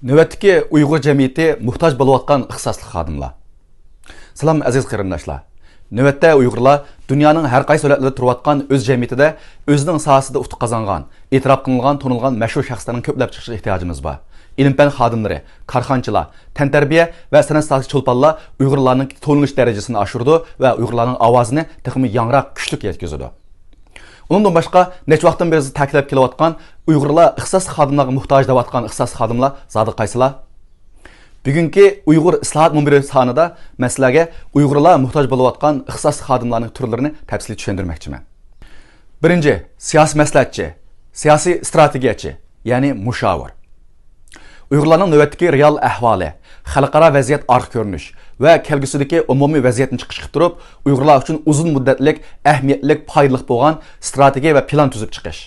Növbətdəki Uyğur cəmiyyəti muhtac bolayotgan ixtisaslı xadimlar. Salam aziz qarindoshlar. Növbətdə Uyğurlar dünyanın hər qaysı dövlətlərində turayotgan öz cəmiyyətində özünün sahəsində utuq qazanğan, etiraf qılınğan, tanınğan məşhur şəxslərin köpləb çıxışı ehtiyacımız var. İlim-fən xadimləri, karxançılar, təntərbiyə və sənət sahəsi çolpanlar Uyğurlarning tanınış dərəcəsini aşırdı və Uyğurlarning avazını təxmin yangraq, güclük yetkizdi. Ondan başqa neçə vaxtdan beri təkləb kelayotgan Uyğurlar ixtisas xadimlərə muhtac deyotgan ixtisas xadimlar zadı qaysılar? Bugünkü Uyğur İslahat Munbiri sanida məsələyə Uyğurlar muhtac bolayotgan ixtisas xadimlərinin türlərini təfsili düşündürməkçiman. Birinci, siyasi məsləhətçi, siyasi strategiyaçı, yəni müşavir. Uyğurlarning növbətdəki real əhvalı, xalqara vəziyyət arx görünüş və kəlgüsüdəki ümumi vəziyyətini çıxışıb durub, Uyğurlar üçün uzun müddətlik, əhəmiyyətlik, paydalıq bolğan strategiya və plan tüzüb çıxış.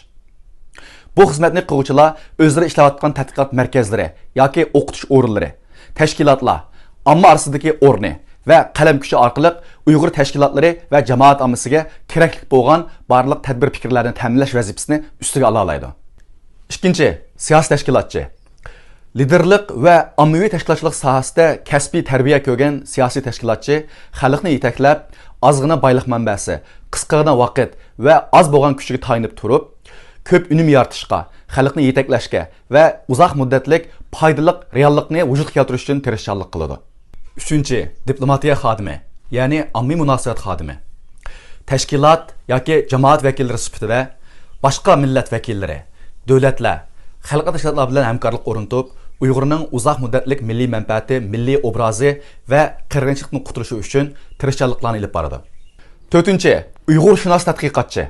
Bu xidmətni qılğuçılar özləri işləyətgan tədqiqat mərkəzləri yoki oxutuş orunları, təşkilatlar, amma arasındakı orni və qələm gücü arqılıq Uyğur təşkilatları və cəmaət ammasıga keraklik bolğan barlıq tədbir fikirlərini təminləş vəzifəsini üstüge ala alaydı. İkinci, siyasi təşkilatçı. Liderlik və ammavi təşkilatçılıq sahəsində kəsbi tərbiyə görgən siyasi təşkilatçı xalqni yetəkləb, azğına baylıq mənbəsi, qısqagina vaqt və az bolğan küçüge tayınıb turub, köp ünüm yaratışqa, xalqni yetəkləşkə və uzaq müddətlik paydalıq reallıqni vücud keltiriş üçün tirişçanlıq qılıdı. Üçüncü, diplomatiya xadimi, yəni ammi münasibət xadimi. Təşkilat yoki cəmaət vəkilləri sifatida başqa millət vəkilləri, dövlətlər, xalqara təşkilatlar bilan həmkarlıq ornatıb, Uyğurning uzaq müddətlik milli mənfəəti, milli obrazı və qırğınçılıqdan qutuluşu üçün tirişçanlıqlarını ilib baradı. Dördüncü, Uyğurshunos tədqiqatçı.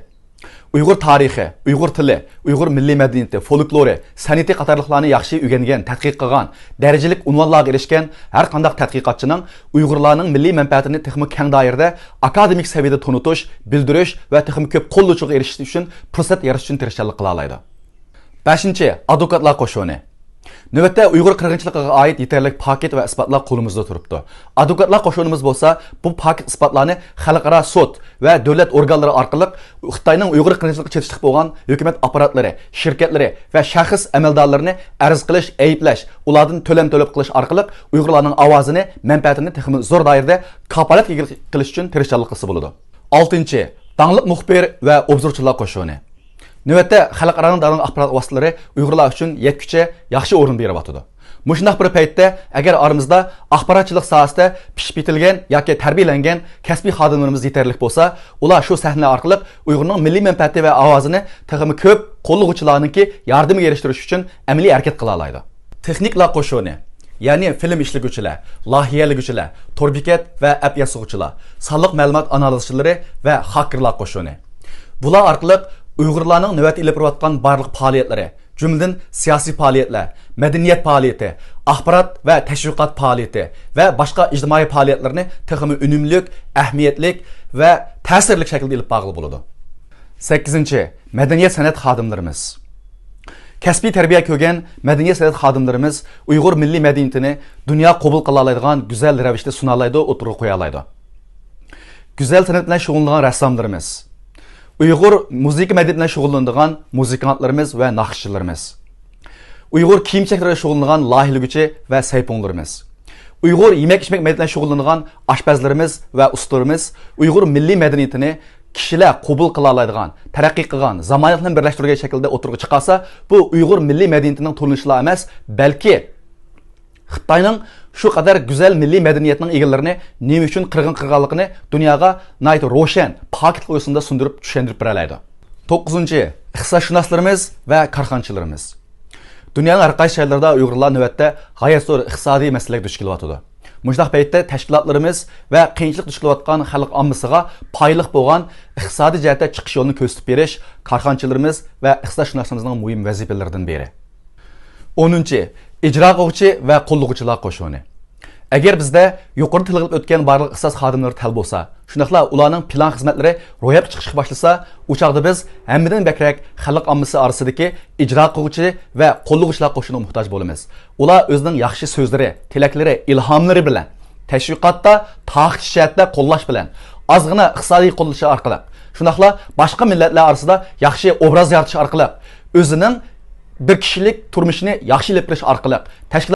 Uyğur tarixi, Uyğur tili, Uyğur milli mədəniyyəti, folkloru, sənəti qatarlıqlarını yaxşı öyrənən, tədqiq qılğan, dərəcəlik unvanlarga erişkən hər qandaq tədqiqatçının Uyğurlarning milli mənfəətini texmi keng dairədə akademik səviyyədə tanıtış, bildiriş və texmi köp qolluşuğa erişiş üçün fürsət yaratish üçün tirişçanlıq qıla alaydı. 5. Advokatlar qoşunu. Növbətdə Uyğur qırğınçılığına aid yeterlik paket və isbatlar qolumuzda turibdi. Advokatlar qoşunumuz bolsa, bu paket isbatlarını xalqara sud və dövlət orqanları arqılıq Xitayning Uyğur qırğınçılığına çetishlik bolğan hökumət apparatları, şirkətləri və şəxs əməldarlarını arz qilish, ayıplash, ulardan төлəm qilish arqılıq Uyğurlarning avazını, mənfəətini texmi zor dairədə kapalat qilish üçün tirişçanlıq qılsa boladı. 6. Danlıq muxbir və obzorçular qoşunu. Növbətdə xalqaranın darın axbarat vasitələri Uyğurlar üçün yetkücə yaxşı orun berib atıdı. Muşundaq bir paytda əgər aramızda axbaratçılıq sahəsində pişib bitilgan yoki tərbiyələnən kəsbi xadimlərimiz yeterlik bolsa, ular şu səhnə arqılıq Uyğurning milli mənfəəti və avazını texmi köp qollug'uchilarningki yordamiga erishtirish üçün əməli hərəkət qila alaydı. Texniklar qoşunu, yəni film işləyicilər, layihələyicilər, torbikat və app yasag'uvchilar, sonliq ma'lumot analizçiləri və hakkerlar qoşunu. Bular arqılıq Uyğurlarning növbət ilib borayotgan barliq faoliyatlari, jumladan siyosiy faoliyatlar, madaniyat faoliyati, axborot va tashviqot faoliyati va boshqa ijtimoiy faoliyatlarni texmi unumlik, ahamiyatlik va ta'sirli shaklda ilib borg'ili bo'ladi. 8. Madaniyat san'at xodimlarimiz. Kasbiy tarbiya ko'rgan madaniyat san'at xodimlarimiz Uyğur milliy madaniyatini dunyo qabul qila oladigan go'zal ravishda suna oladi, o'tirib qo'ya oladi. Go'zal san'at bilan shug'ullangan rassomlarimiz. Uyğur musiqa mədəniyyətinə şug'ullanadigan muzikantlarimiz və naqshchilarimiz. Uyğur kiyim-kechaklarga şug'ullanan layihələyicü və sayponlarimiz. Uyğur yemək-içmək mədəniyyətinə şug'ullanan aşpazlarimiz və ustalarimiz Uyğur milli mədəniyyətini kişilər qabul qila oladigan, tərəqqi qilgan, zamonatni birləşdirgan shaklda o'tirib chiqarsa, bu Uyğur milli mədəniyyətining to'linishlar emas, balki Xitayning şu qadar güzel milli mədəniyyətinin egələrini nima üçün qırğın-qırğanlığını dunyoga nayt roşan, paketlik o'yisida sundurib tushundirib beralaydi. 9. İxtisasşünaslarımız və karxançılarımız. Dünyanın hər qaysı yerlərdə Uyğurlar növbətdə g'oyat zo'r iqtisodiy masalalarga duch kelyapti. Muşdaq paytda təşkilatlarımız və qiyinchilik duch kelayotgan xalq ammasiga paylıq bolğan iqtisodiy jihatda chiqish yo'lini ko'rsatib berish karxançılarımız və ixtisasşünasımızning muhim vazifalaridan biri. 10. İcra qiluvchi və qo'llug'uchilar qo'shuni. Agar bizda yuqori tilga o'tgan barliq ixtisos xodimlari tal bo'lsa, shundaqla ularning plan xizmatlari ro'yobga chiqishga boshlasa, u chaqda biz hammadan bakrak xalq ammasi orasidagi ijro qiluvchi va qo'llug'uchilar qo'shuniga muhtoj bo'lamiz. Ular o'zining yaxshi so'zlari, tilaklari, ilhomlari bilan tashviqotda, ta'qishda qo'llash bilan ozg'ina iqtisodiy qo'llash orqali, shundaqla boshqa millatlar orasida yaxshi obraz yaratish orqali o'zining bir kishilik turmushini yaxshilab berish orqali